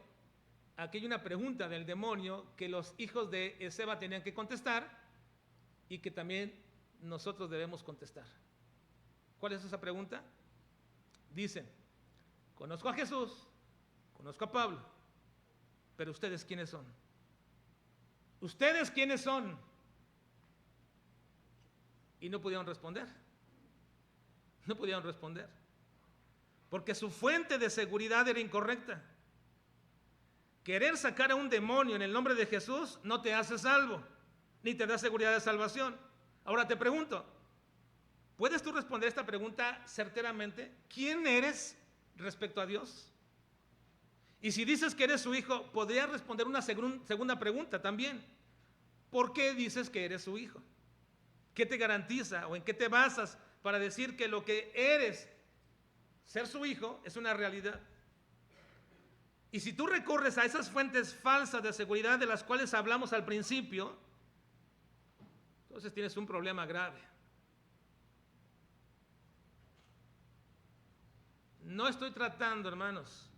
aquí hay una pregunta del demonio que los hijos de Esceva tenían que contestar y que también nosotros debemos contestar. ¿Cuál es esa pregunta? Dicen: conozco a Jesús, conozco a Pablo, pero ¿ustedes quiénes son? ¿Ustedes quiénes son? Y no pudieron responder. No pudieron responder. Porque su fuente de seguridad era incorrecta. Querer sacar a un demonio en el nombre de Jesús no te hace salvo, ni te da seguridad de salvación. Ahora te pregunto, ¿puedes tú responder esta pregunta certeramente? ¿Quién eres respecto a Dios? Y si dices que eres su hijo, podrías responder una segunda pregunta también. ¿Por qué dices que eres su hijo? ¿Qué te garantiza o en qué te basas para decir que lo que eres, ser su hijo, es una realidad? Y si tú recurres a esas fuentes falsas de seguridad de las cuales hablamos al principio, entonces tienes un problema grave. No estoy tratando, hermanos,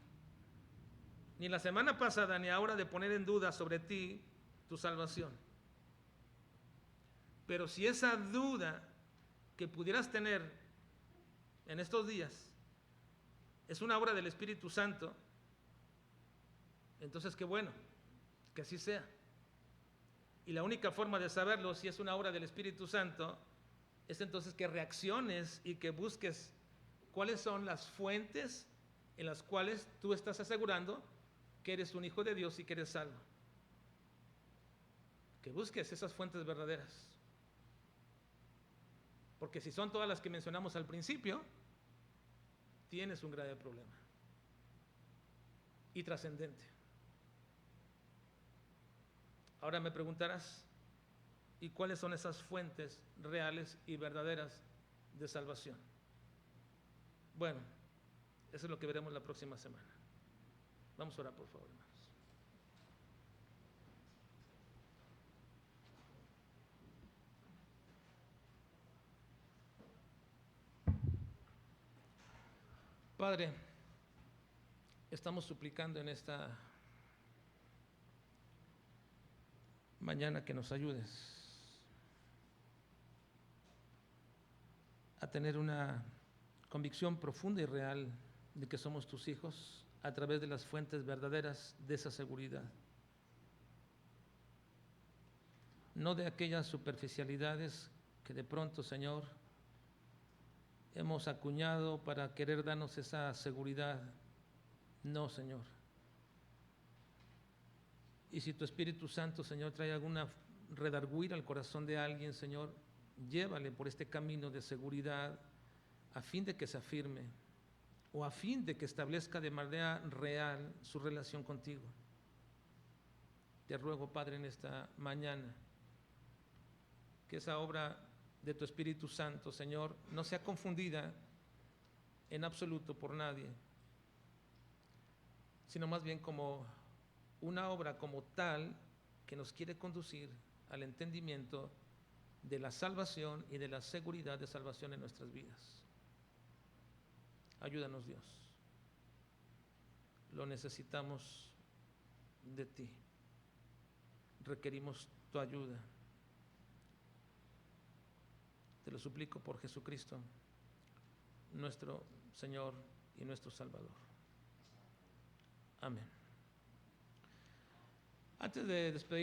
ni la semana pasada ni ahora, de poner en duda sobre ti tu salvación. Pero si esa duda que pudieras tener en estos días es una obra del Espíritu Santo, entonces qué bueno, que así sea. Y la única forma de saberlo, si es una obra del Espíritu Santo, es entonces que reacciones y que busques cuáles son las fuentes en las cuales tú estás asegurando que eres un hijo de Dios y que eres salvo. Que busques esas fuentes verdaderas. Porque si son todas las que mencionamos al principio, tienes un grave problema. Y trascendente. Ahora me preguntarás, ¿y cuáles son esas fuentes reales y verdaderas de salvación? Bueno, eso es lo que veremos la próxima semana. Vamos a orar, por favor, hermanos. Padre, estamos suplicando en esta mañana que nos ayudes a tener una convicción profunda y real de que somos tus hijos a través de las fuentes verdaderas de esa seguridad. No de aquellas superficialidades que de pronto, Señor, hemos acuñado para querer darnos esa seguridad. No, Señor. Y si tu Espíritu Santo, Señor, trae alguna redarguir al corazón de alguien, Señor, llévale por este camino de seguridad a fin de que se afirme o a fin de que establezca de manera real su relación contigo. Te ruego, Padre, en esta mañana, que esa obra de tu Espíritu Santo, Señor, no sea confundida en absoluto por nadie, sino más bien como una obra como tal que nos quiere conducir al entendimiento de la salvación y de la seguridad de salvación en nuestras vidas. Ayúdanos, Dios. Lo necesitamos de ti. requerimos tu ayuda. Te lo suplico por Jesucristo, nuestro Señor y nuestro Salvador. Amén. Antes de despedirnos,